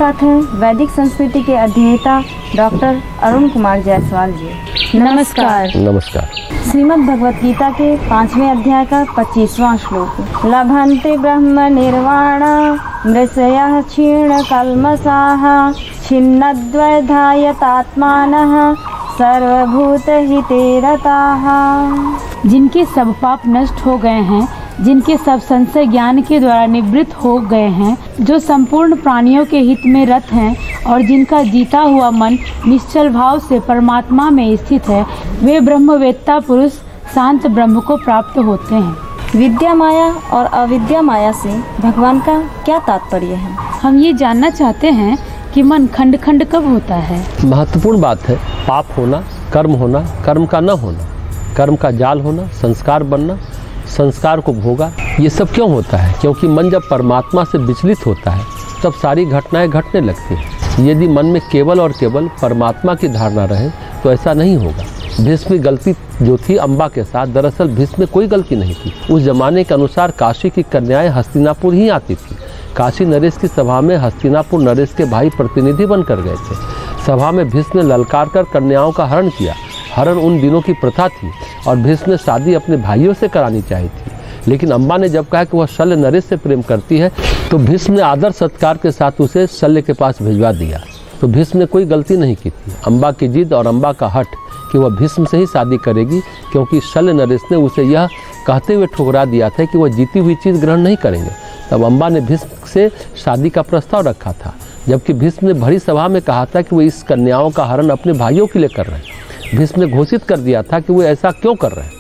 साथ हैं वैदिक संस्कृति के अध्येता डॉक्टर अरुण कुमार जायसवाल जी। नमस्कार। नमस्कार। श्रीमद् भगवत गीता के 5वें अध्याय का 25वां श्लोक। लभन्ते ब्रह्म निर्वाण मृषयः क्षीण कल्मषाः छिन्नद्वैधायतात्मानः सर्वभूत हिते रताः। जिनके सब पाप नष्ट हो गए हैं, जिनके सब संशय ज्ञान के द्वारा निवृत्त हो गए हैं, जो संपूर्ण प्राणियों के हित में रत हैं और जिनका जीता हुआ मन निश्चल भाव से परमात्मा में स्थित है, वे ब्रह्मवेत्ता पुरुष शांत ब्रह्म को प्राप्त होते हैं। विद्या माया और अविद्या माया से भगवान का क्या तात्पर्य है? हम ये जानना चाहते हैं कि मन खंड खंड कब होता है। महत्वपूर्ण बात है पाप होना, कर्म का न होना, कर्म का जाल होना, संस्कार बनना, संस्कार को भोगा। ये सब क्यों होता है? क्योंकि मन जब परमात्मा से विचलित होता है तब सारी घटनाएं घटने लगती हैं। यदि मन में केवल और केवल परमात्मा की धारणा रहे तो ऐसा नहीं होगा। भीष्म की गलती जो थी अम्बा के साथ, दरअसल भीष्म में कोई गलती नहीं थी। उस जमाने के अनुसार काशी की कन्याएं हस्तिनापुर ही आती थी। काशी नरेश की सभा में हस्तिनापुर नरेश के भाई प्रतिनिधि बनकर गए थे। सभा में भीष्म ने ललकार कर कन्याओं का हरण किया। हरण उन दिनों की प्रथा थी और भीष्म ने शादी अपने भाइयों से करानी चाहिए थी। लेकिन अम्बा ने जब कहा कि वह शल्य नरेश से प्रेम करती है तो भीष्म ने आदर सत्कार के साथ उसे शल्य के पास भिजवा दिया। तो भीष्म ने कोई गलती नहीं की थी। अम्बा की जिद और अम्बा का हट कि वह भीष्म से ही शादी करेगी, क्योंकि शल्य नरेश ने उसे यह कहते हुए ठुकरा दिया था कि वह जीती हुई चीज़ ग्रहण नहीं करेंगे। तब अम्बा ने भीष्म से शादी का प्रस्ताव रखा था, जबकि भीष्म ने भरी सभा में कहा था कि वो इस कन्याओं का हरण अपने भाइयों के लिए कर रहे हैं। भीष्म ने घोषित कर दिया था कि वो ऐसा क्यों कर रहे हैं।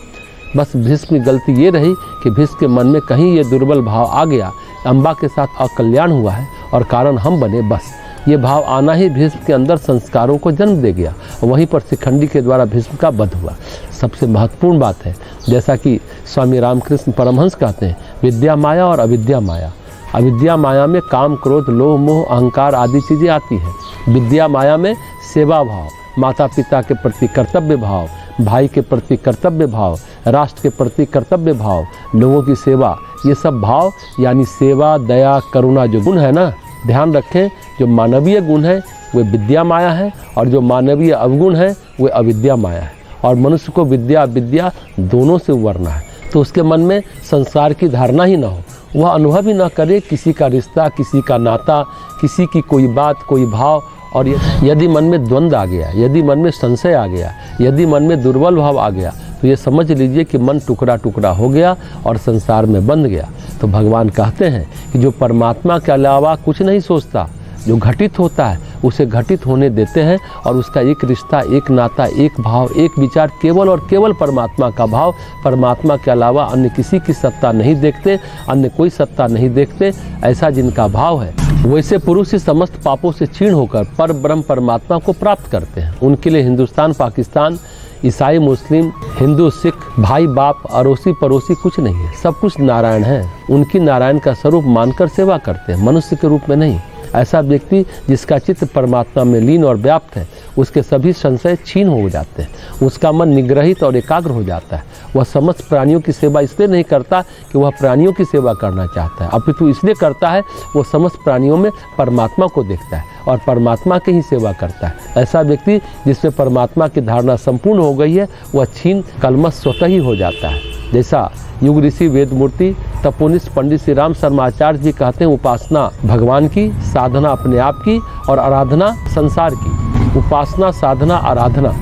बस भीष्म की गलती ये रही कि भीष्म के मन में कहीं ये दुर्बल भाव आ गया, अम्बा के साथ अकल्याण हुआ है और कारण हम बने। बस ये भाव आना ही भीष्म के अंदर संस्कारों को जन्म दे गया। वहीं पर शिखंडी के द्वारा भीष्म का वध हुआ। सबसे महत्वपूर्ण बात है, जैसा कि स्वामी रामकृष्ण परमहंस कहते हैं, विद्या माया और अविद्या माया। अविद्या माया में काम, क्रोध, लोभ, मोह, अहंकार आदि चीज़ें आती हैं। विद्या माया में सेवा भाव, माता पिता के प्रति कर्तव्य भाव, भाई के प्रति कर्तव्य भाव, राष्ट्र के प्रति कर्तव्य भाव, लोगों की सेवा, ये सब भाव यानी सेवा, दया, करुणा जो गुण है ना, ध्यान रखें, जो मानवीय गुण है वे विद्या माया है और जो मानवीय अवगुण है वे अविद्या माया है। और मनुष्य को विद्या अविद्या दोनों से उबरना है। तो उसके मन में संसार की धारणा ही ना हो, वह अनुभव ही ना करे किसी का रिश्ता, किसी का नाता, किसी की कोई बात, कोई भाव। और यदि मन में द्वंद्व आ गया, यदि मन में संशय आ गया, यदि मन में दुर्बल भाव आ गया, तो ये समझ लीजिए कि मन टुकड़ा टुकड़ा हो गया और संसार में बंध गया। तो भगवान कहते हैं कि जो परमात्मा के अलावा कुछ नहीं सोचता, जो घटित होता है उसे घटित होने देते हैं और उसका एक रिश्ता, एक नाता, एक भाव, एक विचार, केवल और केवल परमात्मा का भाव। परमात्मा के अलावा अन्य किसी की सत्ता नहीं देखते, अन्य कोई सत्ता नहीं देखते। ऐसा जिनका भाव है वैसे पुरुष ही समस्त पापों से क्षीण होकर पर ब्रह्म परमात्मा को प्राप्त करते हैं। उनके लिए हिंदुस्तान, पाकिस्तान, ईसाई, मुस्लिम, हिंदू, सिख, भाई, बाप, अड़ोसी पड़ोसी कुछ नहीं है। सब कुछ नारायण है। उनकी नारायण का स्वरूप मानकर सेवा करते हैं, मनुष्य के रूप में नहीं। ऐसा व्यक्ति जिसका चित्त परमात्मा में लीन और व्याप्त है, उसके सभी संशय क्षीण हो जाते हैं। उसका मन निग्रहित और एकाग्र हो जाता है। वह समस्त प्राणियों की सेवा इसलिए नहीं करता कि वह प्राणियों की सेवा करना चाहता है, अपितु इसलिए करता है वो समस्त प्राणियों में परमात्मा को देखता है और परमात्मा की ही सेवा करता है। ऐसा व्यक्ति जिसमें परमात्मा की धारणा संपूर्ण हो गई है, वह क्षीण कल्मष स्वतः ही हो जाता है। जैसा युग ऋषि वेदमूर्ति तपोनिष्ठ पंडित श्री राम शर्माचार्य जी कहते हैं, उपासना भगवान की, साधना अपने आप की और आराधना संसार की। उपासना, साधना, आराधना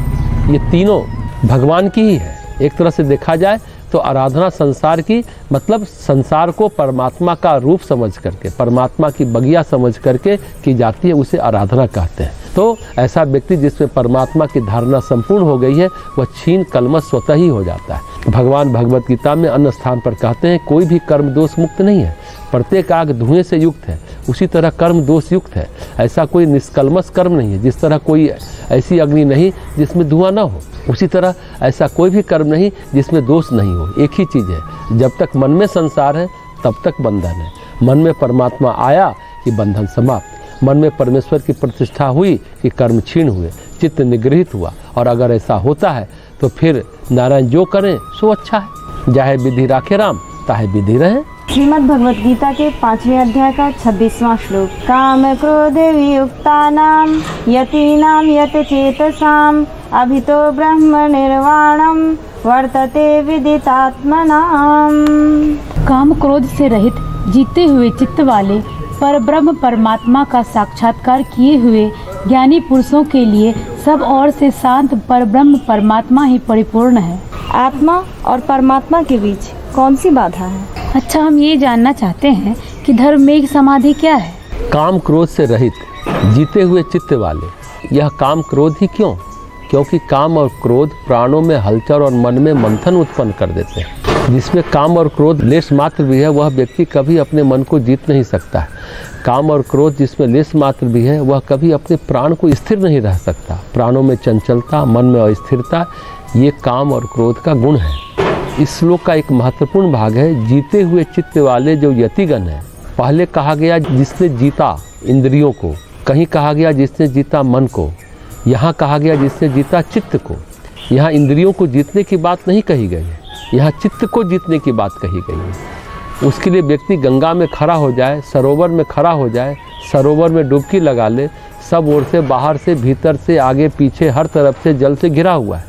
ये तीनों भगवान की ही है। एक तरह से देखा जाए तो आराधना संसार की, मतलब संसार को परमात्मा का रूप समझ करके, परमात्मा की बगिया समझ करके की जाती है, उसे आराधना कहते हैं। तो ऐसा व्यक्ति जिसमें परमात्मा की धारणा संपूर्ण हो गई है, वह क्षीण कल्मष स्वतः ही हो जाता है। भगवान भगवत गीता में अन्य स्थान पर कहते हैं, कोई भी कर्म दोष मुक्त नहीं है, प्रत्येक आग धुएं से युक्त है, उसी तरह कर्म दोष युक्त है। ऐसा कोई निष्कल्मष कर्म नहीं है, जिस तरह कोई ऐसी अग्नि नहीं जिसमें धुआं ना हो, उसी तरह ऐसा कोई भी कर्म नहीं जिसमें दोष नहीं हो। एक ही चीज़ है, जब तक मन में संसार है तब तक बंधन है। मन में परमात्मा आया कि बंधन समाप्त, मन में परमेश्वर की प्रतिष्ठा हुई कि कर्म क्षीण हुए, चित्त निगृहित हुआ। और अगर ऐसा होता है तो फिर नारायण जो करें सो अच्छा है। जाहे विधि राखे राम, ताहे विधि रहे। श्रीमद् भगवत गीता के 5वें अध्याय का 26वां श्लोक। काम क्रोध वियुक्तानां यतीनां यतचेतसाम् अभितो ब्रह्म निर्वाणं वर्तते विदितात्मनां। काम क्रोध से रहित जीते हुए चित्त वाले पर ब्रह्म परमात्मा का साक्षात्कार किए हुए ज्ञानी पुरुषों के लिए सब ओर से शांत पर ब्रह्म परमात्मा ही परिपूर्ण है। आत्मा और परमात्मा के बीच कौन सी बाधा है? अच्छा, हम ये जानना चाहते हैं कि धर्ममेघ समाधि क्या है? काम क्रोध से रहित जीते हुए चित्त वाले, यह काम क्रोध ही क्यों? क्योंकि काम और क्रोध प्राणों में हलचल और मन में मंथन उत्पन्न कर देते हैं। जिसमें काम और क्रोध लेश मात्र भी है वह व्यक्ति कभी अपने मन को जीत नहीं सकता है। काम और क्रोध जिसमें लेश मात्र भी है वह कभी अपने प्राण को स्थिर नहीं रह सकता। प्राणों में चंचलता, मन में अस्थिरता, ये काम और क्रोध का गुण है। इस श्लोक का एक महत्वपूर्ण भाग है जीते हुए चित्त वाले जो यतिगण हैं। पहले कहा गया जिसने जीता इंद्रियों को, कहीं कहा गया जिसने जीता मन को, यहाँ कहा गया जिसने जीता चित्त को। यहाँ इंद्रियों को जीतने की बात नहीं कही गई है, यहाँ चित्त को जीतने की बात कही गई है। उसके लिए व्यक्ति गंगा में खड़ा हो जाए, सरोवर में खड़ा हो जाए, सरोवर में डुबकी लगा ले, सब ओर से, बाहर से, भीतर से, आगे पीछे, हर तरफ से जल से घिरा हुआ है।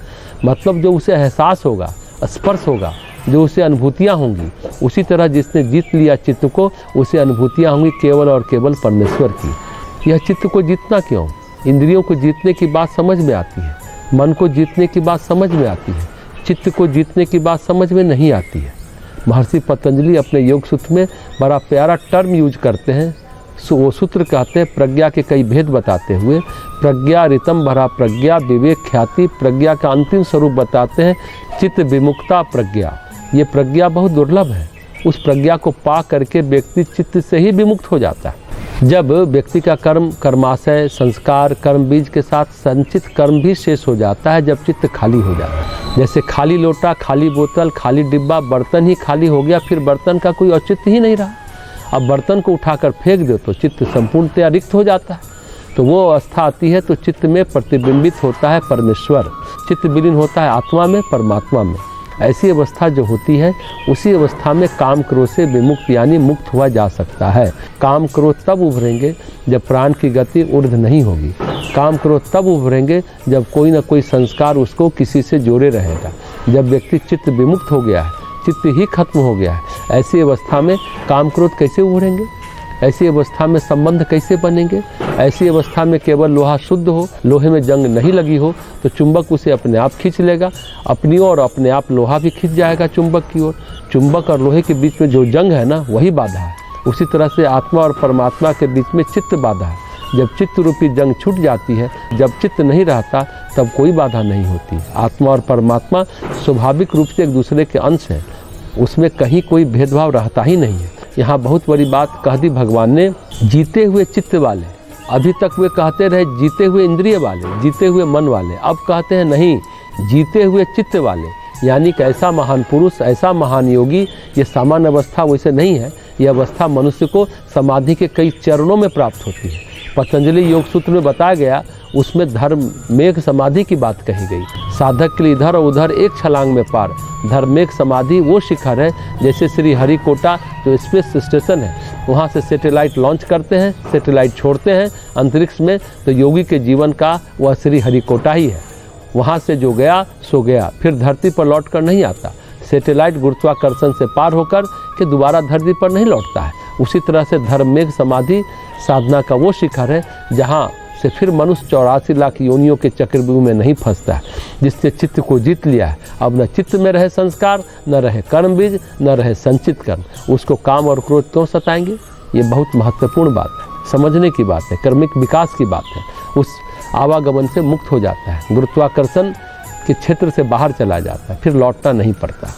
मतलब जो उसे एहसास होगा, स्पर्श होगा, जो उसे अनुभूतियाँ होंगी, उसी तरह जिसने जीत लिया चित्त को, उसे अनुभूतियाँ होंगी केवल और केवल परमेश्वर की। यह चित्त को जीतना क्यों? इंद्रियों को जीतने की बात समझ में आती है, मन को जीतने की बात समझ में आती है, चित्त को जीतने की बात समझ में नहीं आती है। महर्षि पतंजलि अपने योग सूत्र में बड़ा प्यारा टर्म यूज करते हैं। वो सूत्र कहते हैं, प्रज्ञा के कई भेद बताते हुए, प्रज्ञा रितम भरा प्रज्ञा विवेक ख्याति, प्रज्ञा का अंतिम स्वरूप बताते हैं चित्त विमुक्ता प्रज्ञा। ये प्रज्ञा बहुत दुर्लभ है। उस प्रज्ञा को पा करके व्यक्ति चित्त से ही विमुक्त हो जाता है। जब व्यक्ति का कर्म, कर्माशय, संस्कार, कर्म बीज के साथ संचित कर्म भी शेष हो जाता है, जब चित्त खाली हो जाता है। जैसे खाली लोटा, खाली बोतल, खाली डिब्बा, बर्तन ही खाली हो गया, फिर बर्तन का कोई औचित्य ही नहीं रहा। अब बर्तन को उठाकर फेंक दो तो चित्त संपूर्णतया रिक्त हो जाता है। तो वो अवस्था आती है तो चित्त में प्रतिबिंबित होता है परमेश्वर, चित्त विलीन होता है आत्मा में, परमात्मा में। ऐसी अवस्था जो होती है उसी अवस्था में काम क्रोध से विमुक्त यानी मुक्त हुआ जा सकता है। काम क्रोध तब उभरेंगे जब प्राण की गति ऊर्ध नहीं होगी। काम क्रोध तब उभरेंगे जब कोई ना कोई संस्कार उसको किसी से जोड़े रहेगा। जब व्यक्ति चित्त विमुक्त हो गया है, चित्त ही खत्म हो गया है, ऐसी अवस्था में काम क्रोध कैसे उभरेंगे? ऐसी अवस्था में संबंध कैसे बनेंगे? ऐसी अवस्था में केवल लोहा शुद्ध हो, लोहे में जंग नहीं लगी हो तो चुंबक उसे अपने आप खींच लेगा अपनी ओर, अपने आप लोहा भी खींच जाएगा चुंबक की ओर। चुंबक और लोहे के बीच में जो जंग है ना, वही बाधा है। उसी तरह से आत्मा और परमात्मा के बीच में चित्त बाधा है। जब चित्त रूपी जंग छूट जाती है, जब चित्त नहीं रहता, तब कोई बाधा नहीं होती। आत्मा और परमात्मा स्वाभाविक रूप से एक दूसरे के अंश हैं, उसमें कहीं कोई भेदभाव रहता ही नहीं है। यहाँ बहुत बड़ी बात कह दी भगवान ने, जीते हुए चित्त वाले। अभी तक वे कहते रहे जीते हुए इंद्रिय वाले, जीते हुए मन वाले, अब कहते हैं नहीं, जीते हुए चित्त वाले। यानी कि ऐसा महान पुरुष, ऐसा महान योगी, ये सामान्य अवस्था वैसे नहीं है। यह अवस्था मनुष्य को समाधि के कई चरणों में प्राप्त होती है। पतंजलि योग सूत्र में बताया गया, उसमें धर्म मेघ समाधि की बात कही गई। साधक के लिए इधर और उधर एक छलांग में पार। धर्मेक समाधि वो शिखर है जैसे श्री हरिकोटा जो स्पेस स्टेशन है, वहाँ से सैटेलाइट लॉन्च करते हैं, सैटेलाइट छोड़ते हैं अंतरिक्ष में, तो योगी के जीवन का वह श्री हरिकोटा ही है। वहाँ से जो गया सो गया, फिर धरती पर लौट कर नहीं आता। सैटेलाइट गुरुत्वाकर्षण से पार होकर के दोबारा धरती पर नहीं लौटता है। उसी तरह से धर्मेक समाधि साधना का वो शिखर है जहाँ से फिर मनुष्य 84 लाख योनियों के चक्रव्यूह में नहीं फंसता है। जिसने चित्त को जीत लिया है, अब न चित्त में रहे संस्कार, न रहे कर्म बीज, न रहे संचित कर्म, उसको काम और क्रोध क्यों सताएंगे? ये बहुत महत्वपूर्ण बात है, समझने की बात है, कर्मिक विकास की बात है। उस आवागमन से मुक्त हो जाता है, गुरुत्वाकर्षण के क्षेत्र से बाहर चला जाता है, फिर लौटना नहीं पड़ता।